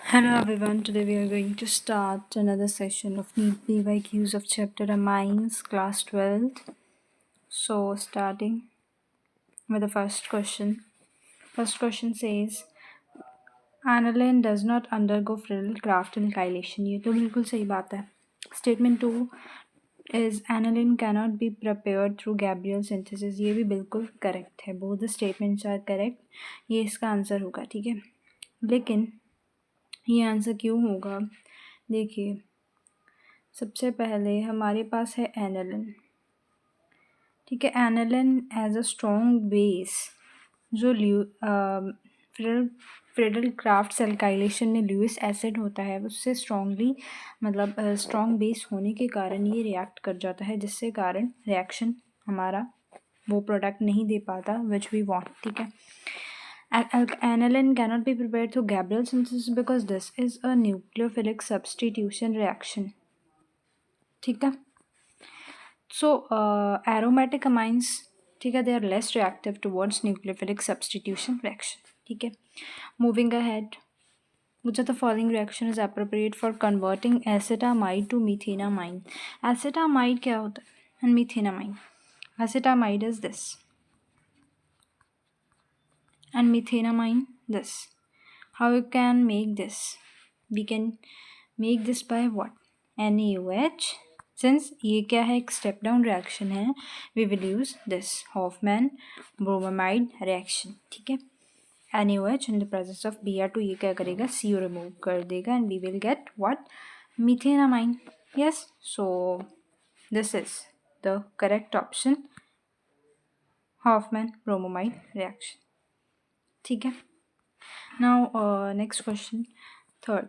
Hello everyone, today we are going to start another session of NEET PYQs of chapter Amines, class 12th. So, starting with the first question. First question says, Aniline does not undergo Friedel-Crafts alkylation. ये तो बिल्कुल सही बात है. Statement 2 is aniline cannot be prepared through Gabriel synthesis. ये भी बिल्कुल correct है. Both the statements are correct. ये इसका आंसर होगा, ठीक है. लेकिन ये आंसर क्यों होगा? देखिए, सबसे पहले हमारे पास है एनालिन, ठीक है. Aniline as a strong base जो फ्रेडल क्राफ्ट्स एल्काइलेशन में ल्यूइस एसिड होता है, उससे स्ट्रॉन्गली मतलब स्ट्रॉन्ग बेस होने के कारण ये रिएक्ट कर जाता है, जिससे कारण रिएक्शन हमारा वो प्रोडक्ट नहीं दे पाता विच वी वांट, ठीक है. Aniline cannot be prepared through Gabriel synthesis because this is a nucleophilic substitution reaction, ठीक है. So aromatic amines, ठीक है, they are less reactive towards nucleophilic substitution reaction, ठीक है. Moving ahead, which of the following reaction is appropriate for converting acetamide to methenamine? Acetamide क्या होता है and methenamine? Acetamide is this and methenamine this. How you can make this? We can make this by what? NaOH. Since ये क्या है, एक step down reaction है, we will use this Hofmann bromamide reaction, ठीक है. NaOH in the presence of Br2 ये क्या करेगा, CO रिमूव कर देगा and we will get what? Methenamine. Yes, so this is the correct option, Hofmann bromamide reaction, ठीक है. Now next question, third.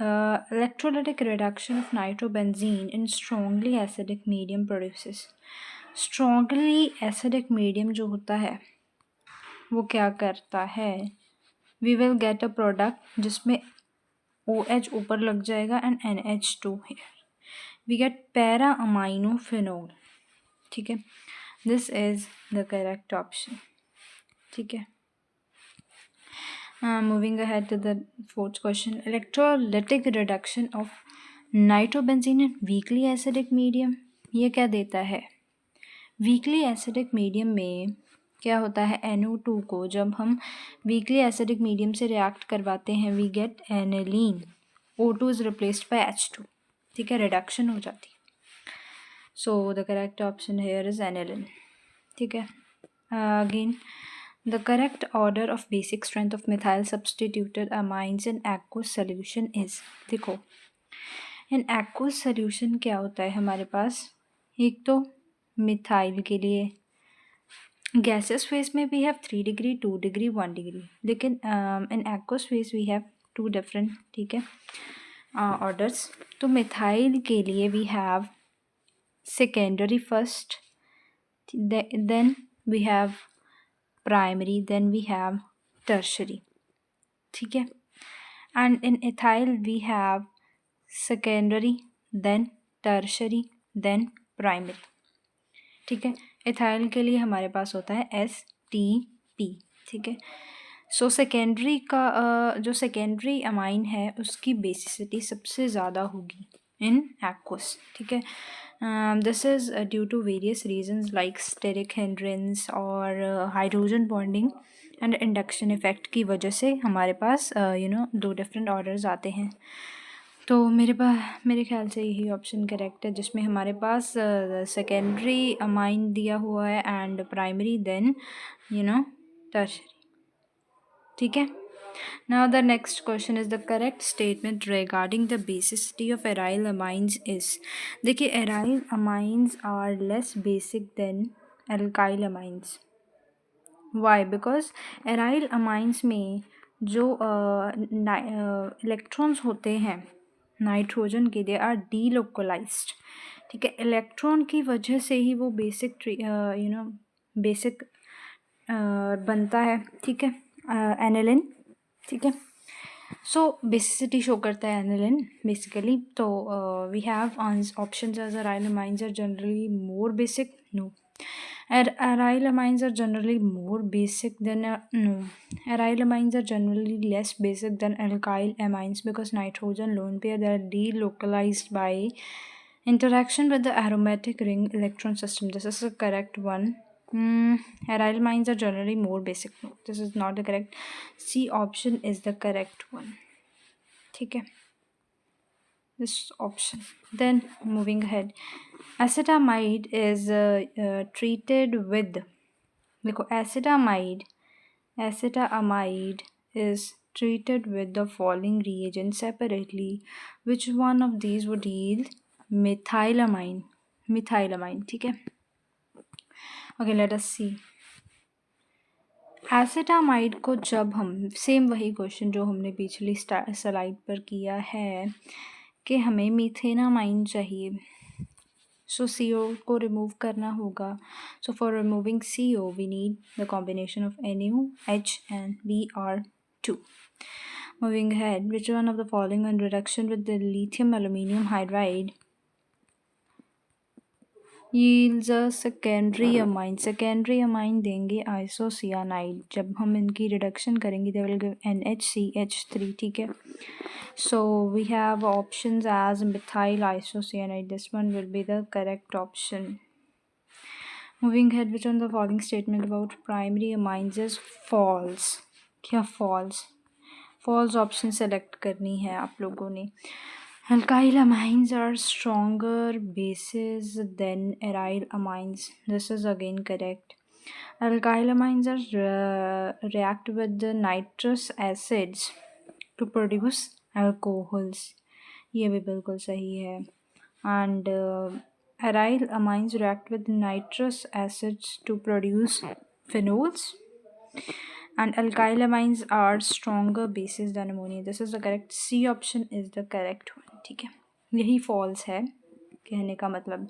Electrolytic reduction of nitrobenzene in strongly acidic medium produces. Strongly acidic medium जो होता है वो क्या करता है, we will get a product जिसमें OH ऊपर लग जाएगा and NH2 है. We get para aminophenol, ठीक है. This is the correct option, ठीक है. Moving ahead to the fourth question, electrolytic reduction of nitrobenzene in weakly acidic medium. ये क्या देता है? weakly acidic medium में क्या होता है, NO2 को जब हम weakly acidic medium से react करवाते हैं, we get aniline. O2 is replaced by H2, ठीक है, reduction हो जाती है. So the correct option here is aniline, ठीक है. Again, the correct order of basic strength of methyl substituted amines in aqueous solution is, देखो in aqueous solution क्या होता है हमारे पास, एक तो मिथाइल के लिए gaseous phase में we have 3 degree 2 degree 1 degree, लेकिन in aqueous phase we have 2 different, ठीक है, orders. तो मिथाइल के लिए we have secondary first, then we have primary, then we have tertiary, ठीक है. and in ethyl we have secondary, then tertiary, then primary, ठीक है. ethyl के लिए हमारे पास होता है STP, ठीक है. सो सेकेंडरी का जो सेकेंडरी अमाइन है उसकी बेसिसिटी सबसे ज़्यादा होगी इन एक्वस, ठीक है. This is due to various reasons like steric hindrance और hydrogen bonding and induction effect की वजह से हमारे पास दो डिफरेंट ऑर्डर्स आते हैं. तो मेरे ख्याल से यही ऑप्शन करेक्ट है जिसमें हमारे पास सेकेंडरी अमाइन दिया हुआ है एंड प्राइमरी देन टर्शरी, ठीक है. Now the next question is the correct statement regarding the basicity of aryl amines is. देखिए aryl amines are less basic than alkyl amines. Why? Because aryl amines में जो electrons होते हैं nitrogen के, they are delocalized, ठीक है. Electron की वजह से ही वो बेसिक बनता है, ठीक है, एनिलिन, ठीक है. सो बेसिसिटी शो करता है एनिलिन बेसिकली. तो we have options as aryl amines are generally more basic. No, Aryl amines are generally more basic than no. Aryl amines are generally less basic than alkyl amines because nitrogen lone pair they are delocalized by interaction with the aromatic ring electron system. This is the correct one. Aryl amines are generally more basic. No, this is not the correct. C option is the correct one. ठीक है, this option. Then moving ahead, acetamide is treated with, देखो acetamide is treated with the following reagents separately. Which one of these would yield methylamine? ठीक है. Okay, let us see. Acetamide को जब हम same वही question जो हमने पिछली स्लाइड पर किया है कि हमें मीथेनामाइन चाहिए, सो CO को रिमूव करना होगा. So for removing CO we need the combination of NaOH and Br2. Moving ahead, which one of the following on reduction with the lithium aluminum hydride yields a secondary amine? Secondary amine देंगे isocyanide. जब हम इनकी reduction करेंगे they will give NHCH3. ठीक है, so we have options as methyl isocyanide. This one will be the correct option. Moving ahead, which one of the following statement about primary amines is false? क्या false? False option select करनी है आप लोगों ने. Alkyl amines are stronger bases than aryl amines. This is again correct. Alkyl amines are react with the nitrous acids to produce alcohols. ये भी बिल्कुल सही है. And aryl amines react with nitrous acids to produce phenols. And alkyl amines are stronger bases than ammonia. This is the correct. C option is the correct one. ठीक है, यही false है कहने का मतलब.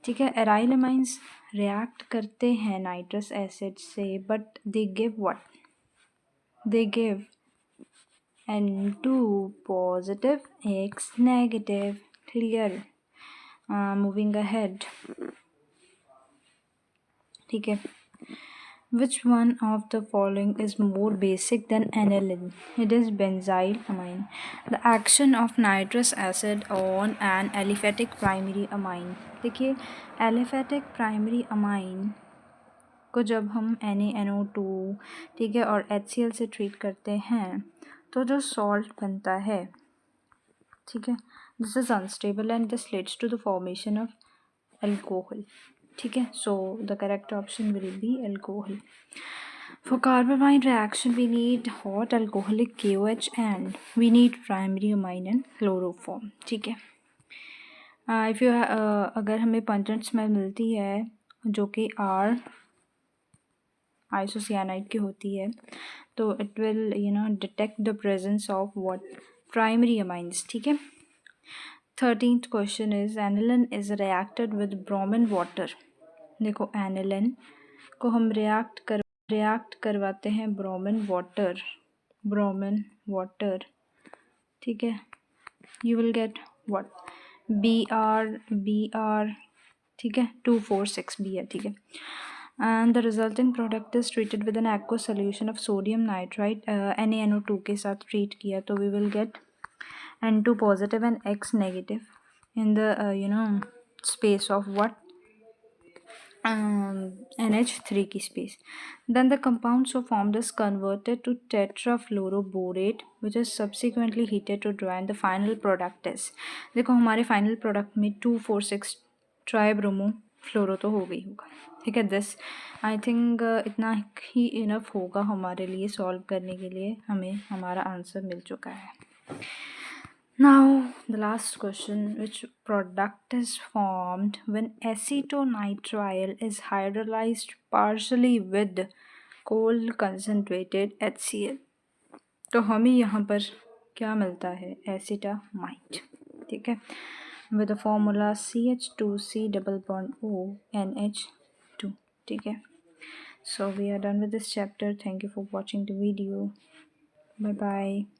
ठीक है, aryl amines react करते हैं nitrous acid से, but they give what? They give N2 positive, X negative. Clear? Moving ahead. ठीक है, which one of the following is more basic than aniline? It is benzyl amine. The action of nitrous acid on an aliphatic primary amine. देखिए, aliphatic primary amine को जब हम NaNO2 ठीक है और HCl से ट्रीट करते हैं तो जो सॉल्ट बनता है, ठीक है, this is unstable and this leads to the formation of alcohol. ठीक है, so the correct option will be alcohol. For carbamide reaction we need hot alcoholic KOH and we need primary amine and chloroform. ठीक है, if you अगर हमें pungent smell मिलती है जो कि R आइसोसियानाइड की होती है तो it will detect the presence of what? Primary amines. ठीक है. 13th question is aniline is reacted with bromine water. देखो, एनिलिन को हम रिएक्ट करवाते हैं ब्रोमिन वाटर. ठीक है, you will get what? Br. ठीक है, 2,4,6 Br. ठीक है, and the resulting product is treated with an aqueous solution of sodium nitrite NaNO2 के साथ treat किया तो we will get N2 positive and X negative in the space of what? NH3 की space. Then the compound so formed is converted to tetrafluoroborate which is subsequently heated to dry and the final product is, देखो हमारे final product में 2,4,6 tribromo फ्लोरो तो हो गई होगा. ठीक है, दिस आई थिंक इतना ही इनफ होगा हमारे लिए सॉल्व करने के लिए. हमें हमारा आंसर मिल चुका है. Now the last question, which product is formed when acetonitrile is hydrolyzed partially with cold concentrated HCl? तो हमें यहाँ पर क्या मिलता है? एसिटामाइड. ठीक है, with the formula CH2C double bond O NH2. ठीक है, so we are done with this chapter. Thank you for watching the video. Bye bye.